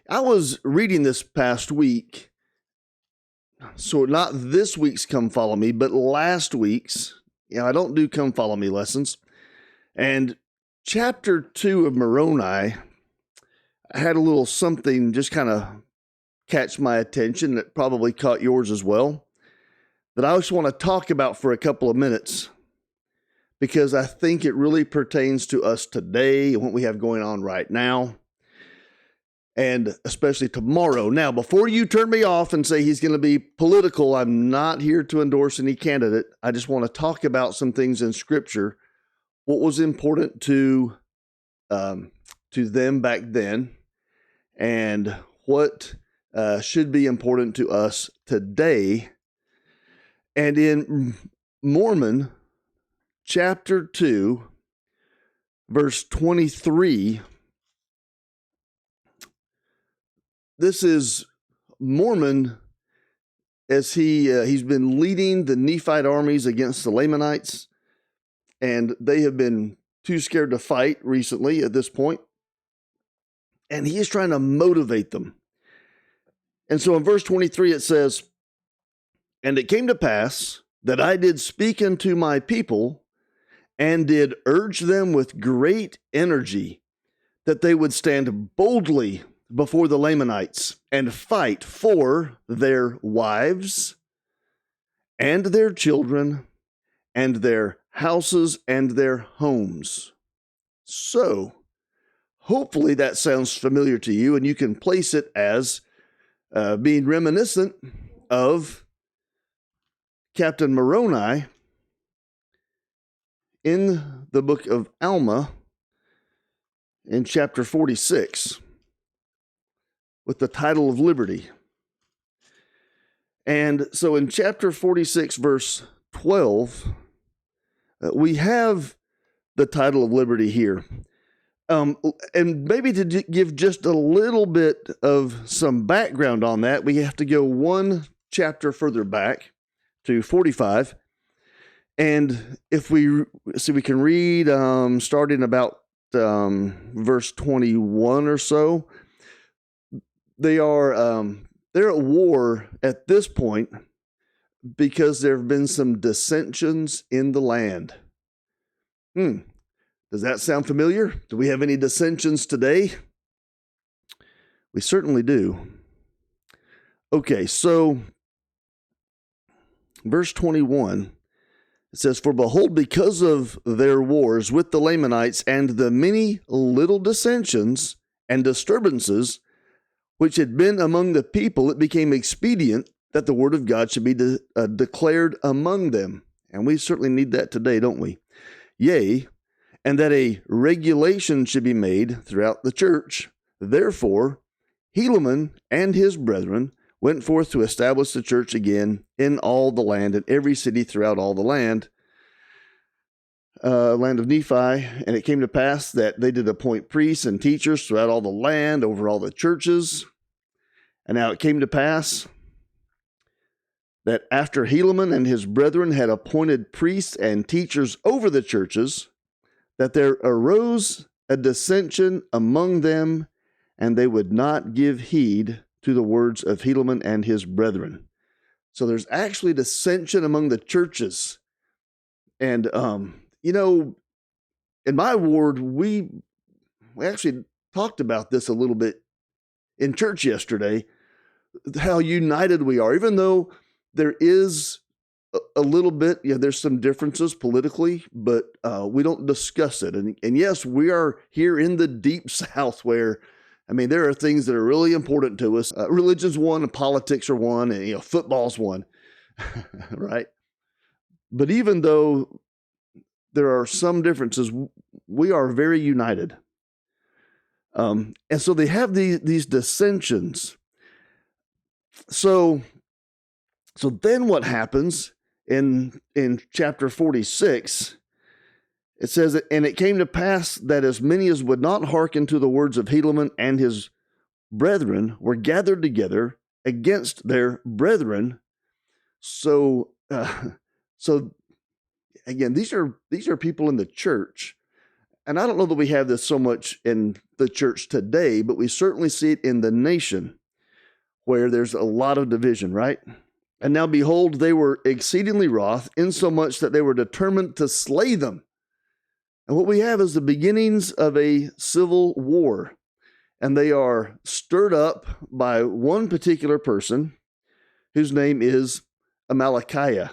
I was reading this past week, so not this week's Come Follow Me, but last week's. I don't do Come Follow Me lessons. And chapter 2 of Moroni, I had a little something just kind of catch my attention that probably caught yours as well, that I just want to talk about for a couple of minutes, because I think it really pertains to us today and what we have going on right now, and especially tomorrow. Now, before you turn me off and say he's going to be political, I'm not here to endorse any candidate. I just want to talk about some things in Scripture, what was important to them back then, and what should be important to us today. And in Mormon, chapter 2, verse 23, this is Mormon as he's been leading the Nephite armies against the Lamanites, and they have been too scared to fight recently at this point, and he is trying to motivate them. And so in verse 23 it says, "And it came to pass that I did speak unto my people, and did urge them with great energy, that they would stand boldly before the Lamanites, and fight for their wives, and their children, and their houses, and their homes." So, hopefully that sounds familiar to you, and you can place it as being reminiscent of Captain Moroni in the book of Alma in chapter 46 with the title of Liberty. And so in chapter 46, verse 12, we have the title of Liberty here. And maybe to give just a little bit of some background on that, we have to go one chapter further back to 45. And if we can read starting about verse 21 or so, they're at war at this point because there have been some dissensions in the land. Does that sound familiar? Do we have any dissensions today? We certainly do. Okay, so verse 21, it says, "For behold, because of their wars with the Lamanites and the many little dissensions and disturbances which had been among the people, it became expedient that the word of God should be declared among them." And we certainly need that today, don't we? "Yea, and that a regulation should be made throughout the church. Therefore, Helaman and his brethren went forth to establish the church again in all the land, in every city throughout all the land of Nephi. And it came to pass that they did appoint priests and teachers throughout all the land, over all the churches. And now it came to pass that after Helaman and his brethren had appointed priests and teachers over the churches, that there arose a dissension among them, and they would not give heed to the words of Helaman and his brethren." So there's actually dissension among the churches. And, in my ward, we actually talked about this a little bit in church yesterday, how united we are, even though there is a little bit, there's some differences politically, but we don't discuss it. And yes, we are here in the deep South where, there are things that are really important to us. Religion's one, and politics are one, and football's one, right? But even though there are some differences, we are very united. And so they have these dissensions. So then what happens in chapter 46, it says, "And it came to pass that as many as would not hearken to the words of Helaman and his brethren were gathered together against their brethren." So again, these are people in the church, and I don't know that we have this so much in the church today, but we certainly see it in the nation where there's a lot of division, right? And now behold, they were exceedingly wroth, insomuch that they were determined to slay them. And what we have is the beginnings of a civil war. And they are stirred up by one particular person whose name is Amalickiah.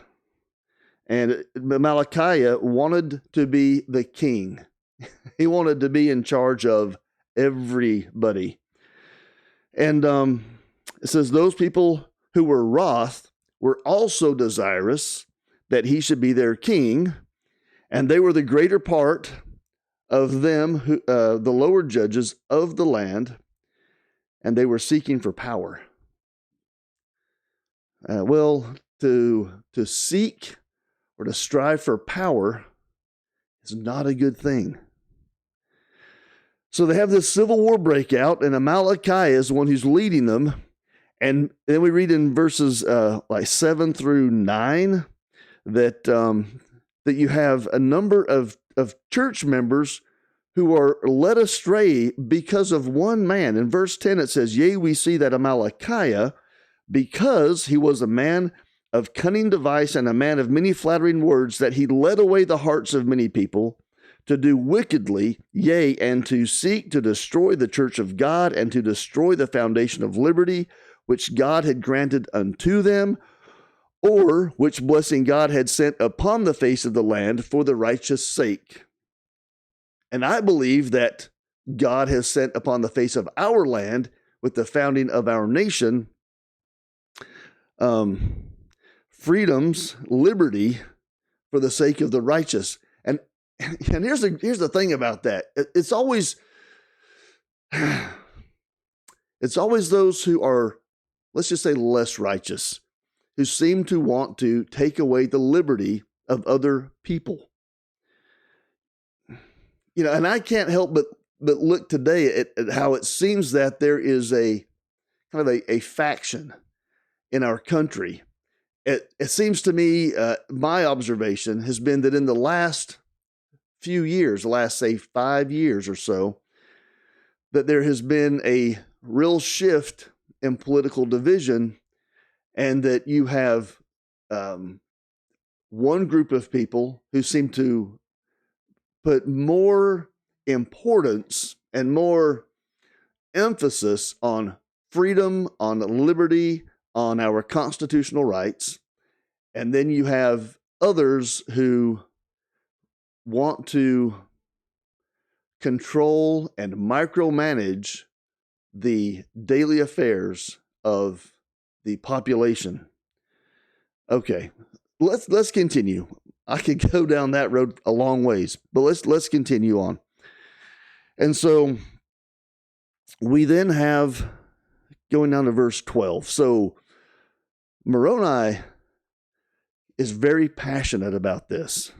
And Amalickiah wanted to be the king. He wanted to be in charge of everybody. And it says, those people who were wroth were also desirous that he should be their king, and they were the greater part of them, who, the lower judges of the land, and they were seeking for power. Well, to seek or to strive for power is not a good thing. So they have this civil war breakout, and Amalickiah is the one who's leading them. And then we read in verses like 7 through 9 that that you have a number of church members who are led astray because of one man. In verse 10 it says, yea, we see that Amalickiah, because he was a man of cunning device and a man of many flattering words, that he led away the hearts of many people to do wickedly, yea, and to seek to destroy the church of God and to destroy the foundation of liberty, which God had granted unto them, or which blessing God had sent upon the face of the land for the righteous sake. And I believe that God has sent upon the face of our land with the founding of our nation freedoms, liberty for the sake of the righteous. And here's the thing about that. It's always those who are, let's just say, less righteous, who seem to want to take away the liberty of other people. You know, and I can't help but look today at how it seems that there is a kind of a faction in our country. It seems to me, my observation has been that in the last few years, the last, say, 5 years or so, that there has been a real shift in political division, and that you have one group of people who seem to put more importance and more emphasis on freedom, on liberty, on our constitutional rights. And then you have others who want to control and micromanage the daily affairs of the population. Okay, let's continue. I could go down that road a long ways, but let's continue on. And so we then have, going down to verse 12. So Moroni is very passionate about this.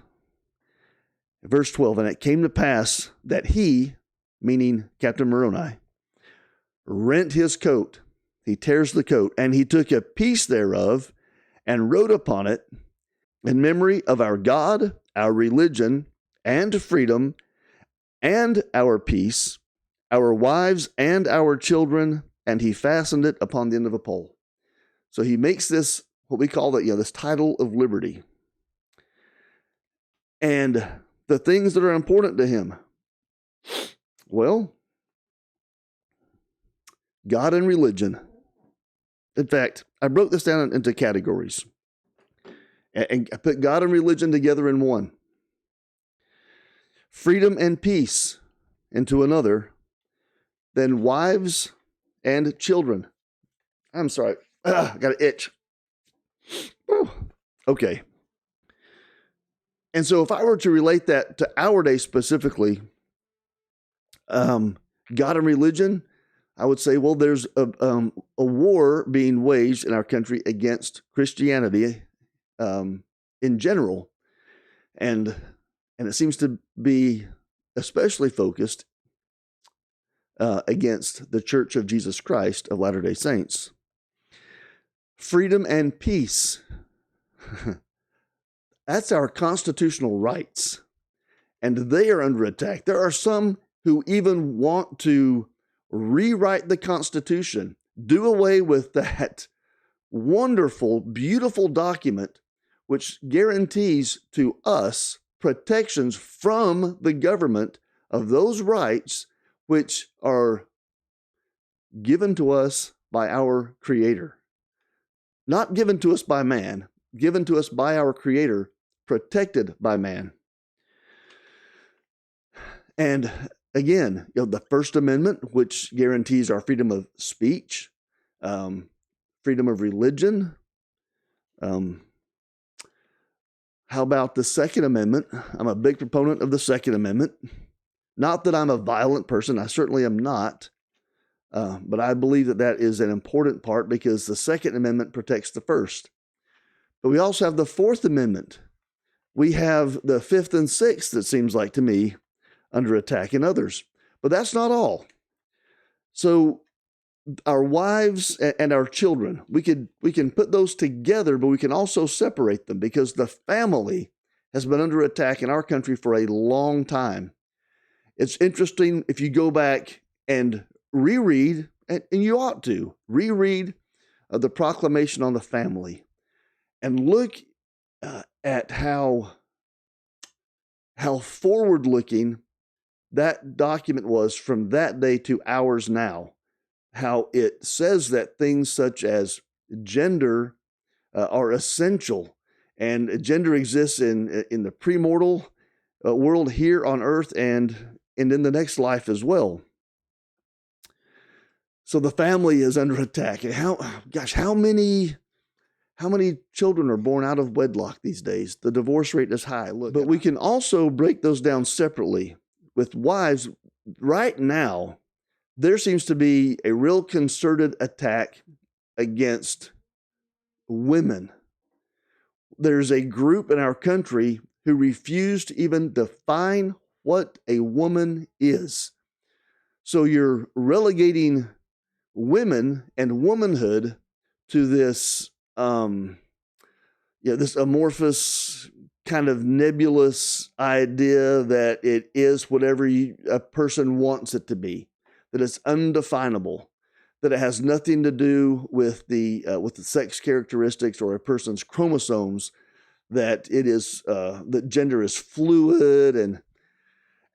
Verse 12, and it came to pass that he, meaning Captain Moroni, rent his coat. He tears the coat, and he took a piece thereof and wrote upon it, in memory of our God, our religion, and freedom, and our peace, our wives and our children, and he fastened it upon the end of a pole. So he makes this, what we call this title of liberty. And the things that are important to him, well, God and religion. In fact, I broke this down into categories, and I put God and religion together in one. Freedom and peace into another. Then wives and children. I'm sorry. I got an itch. Okay. And so if I were to relate that to our day specifically, God and religion, I would say, well, there's a war being waged in our country against Christianity in general. And it seems to be especially focused against the Church of Jesus Christ of Latter-day Saints. Freedom and peace. That's our constitutional rights. and they are under attack. There are some who even want to rewrite the Constitution, do away with that wonderful, beautiful document which guarantees to us protections from the government of those rights which are given to us by our Creator. Not given to us by man, given to us by our Creator, protected by man. And again, the First Amendment, which guarantees our freedom of speech, freedom of religion. How about the Second Amendment? I'm a big proponent of the Second Amendment. Not that I'm a violent person, I certainly am not. But I believe that that is an important part because the Second Amendment protects the First. But we also have the Fourth Amendment. We have the Fifth and Sixth, it seems like to me, under attack in others. But that's not all. So our wives and our children, we can put those together, but we can also separate them because the family has been under attack in our country for a long time. It's interesting if you go back and reread, and you ought to reread the Proclamation on the Family and look at how forward-looking that document was from that day to ours now. How it says that things such as gender are essential, and gender exists in the premortal world here on earth and in the next life as well. So the family is under attack. And how many children are born out of wedlock these days? The divorce rate is high. Look, but we can also break those down separately. With wives, right now, there seems to be a real concerted attack against women. There's a group in our country who refuse to even define what a woman is. So you're relegating women and womanhood to this, this amorphous kind of nebulous idea that it is whatever a person wants it to be, that it's undefinable, that it has nothing to do with the sex characteristics or a person's chromosomes, that it is that gender is fluid,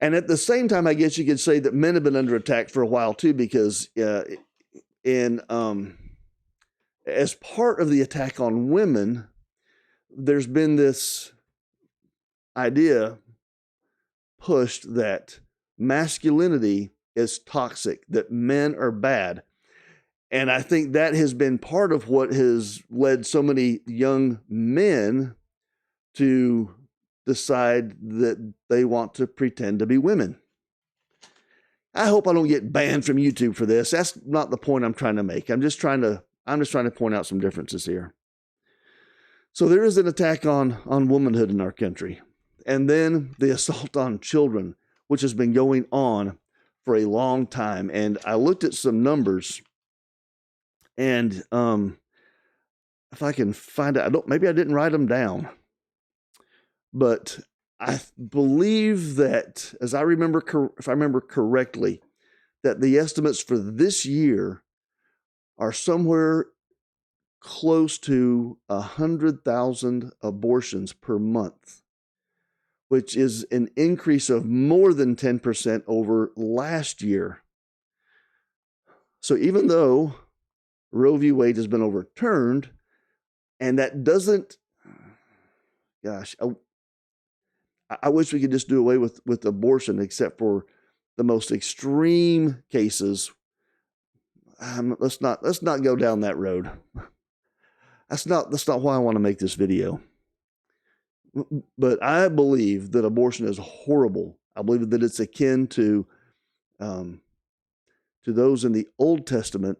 and at the same time, I guess you could say that men have been under attack for a while too, because as part of the attack on women, there's been this idea pushed that masculinity is toxic, that men are bad. And I think that has been part of what has led so many young men to decide that they want to pretend to be women. I hope I don't get banned from YouTube for this. That's not the point I'm trying to make. I'm just trying to point out some differences here. So there is an attack on womanhood in our country. And then the assault on children, which has been going on for a long time. And I looked at some numbers, and if I can find out, maybe I didn't write them down, but I believe that, if I remember correctly, that the estimates for this year are somewhere close to 100,000 abortions per month, which is an increase of more than 10% over last year. So even though Roe v. Wade has been overturned, and that doesn't, I wish we could just do away with abortion, except for the most extreme cases. Let's not go down that road. That's not why I want to make this video. But I believe that abortion is horrible. I believe that it's akin to those in the Old Testament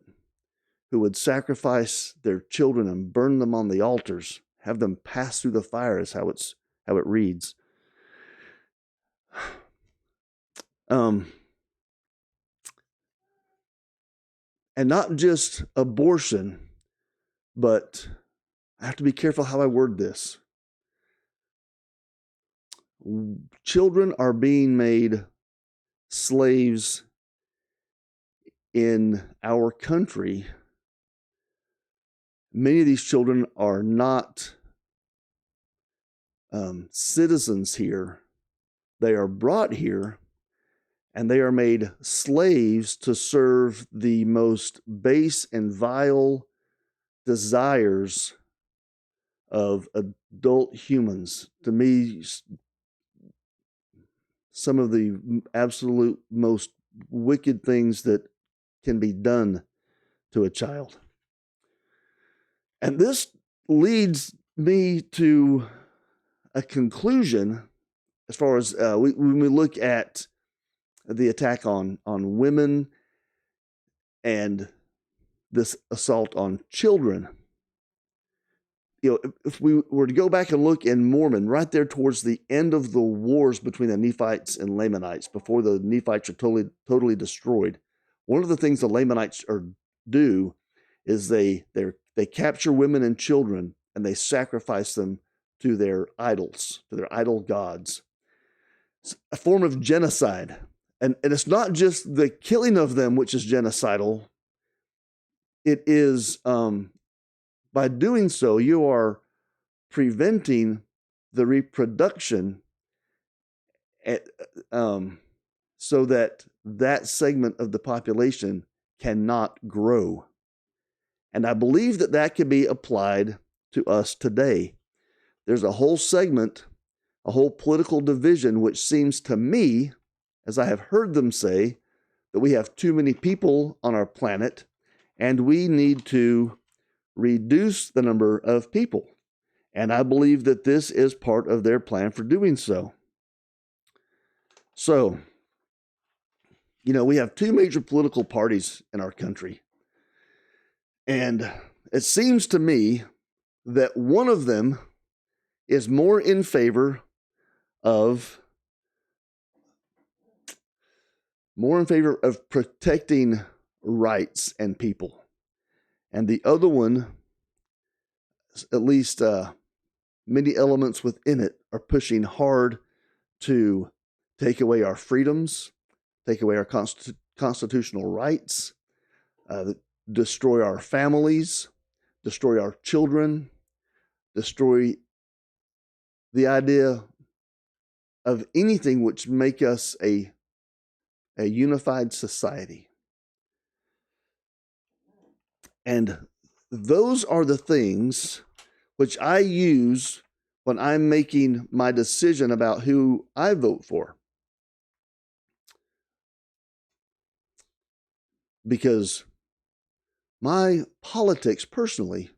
who would sacrifice their children and burn them on the altars, have them pass through the fire, is how it reads. And not just abortion, but I have to be careful how I word this. children are being made slaves in our country. Many of these children are not citizens here. They are brought here and they are made slaves to serve the most base and vile desires of adult humans. To me, some of the absolute most wicked things that can be done to a child. And this leads me to a conclusion as far as when we look at the attack on women and this assault on children. You know, if we were to go back and look in Mormon, right there towards the end of the wars between the Nephites and Lamanites, before the Nephites are totally destroyed, one of the things the Lamanites do is they capture women and children and they sacrifice them to their idols, to their idol gods. It's a form of genocide. And it's not just the killing of them, which is genocidal. It is, by doing so, you are preventing the reproduction so that segment of the population cannot grow. And I believe that can be applied to us today. There's a whole segment, a whole political division, which seems to me, as I have heard them say, that we have too many people on our planet and we need to reduce the number of people. And I believe that this is part of their plan for doing so. So, you know, we have two major political parties in our country. And it seems to me that one of them is more in favor of protecting rights and people. And the other one, at least many elements within it, are pushing hard to take away our freedoms, take away our constitutional rights, destroy our families, destroy our children, destroy the idea of anything which make us a unified society. And those are the things which I use when I'm making my decision about who I vote for. Because my politics personally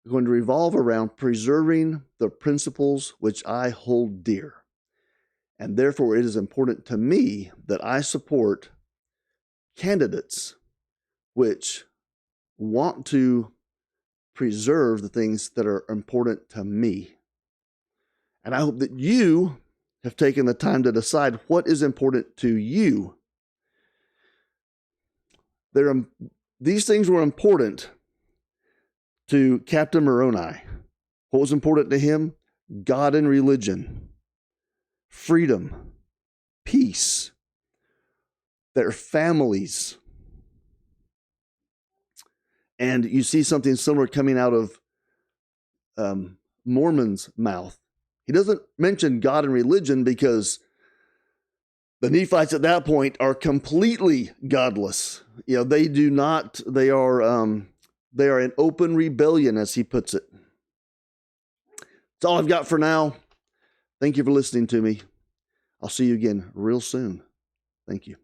are going to revolve around preserving the principles which I hold dear. And therefore, it is important to me that I support candidates which want to preserve the things that are important to me. And I hope that you have taken the time to decide what is important to you. These things were important to Captain Moroni. What was important to him? God and religion, freedom, peace, their families. And you see something similar coming out of Mormon's mouth. He doesn't mention God and religion because the Nephites at that point are completely godless. You know, they do not, they are in open rebellion, as he puts it. That's all I've got for now. Thank you for listening to me. I'll see you again real soon. Thank you.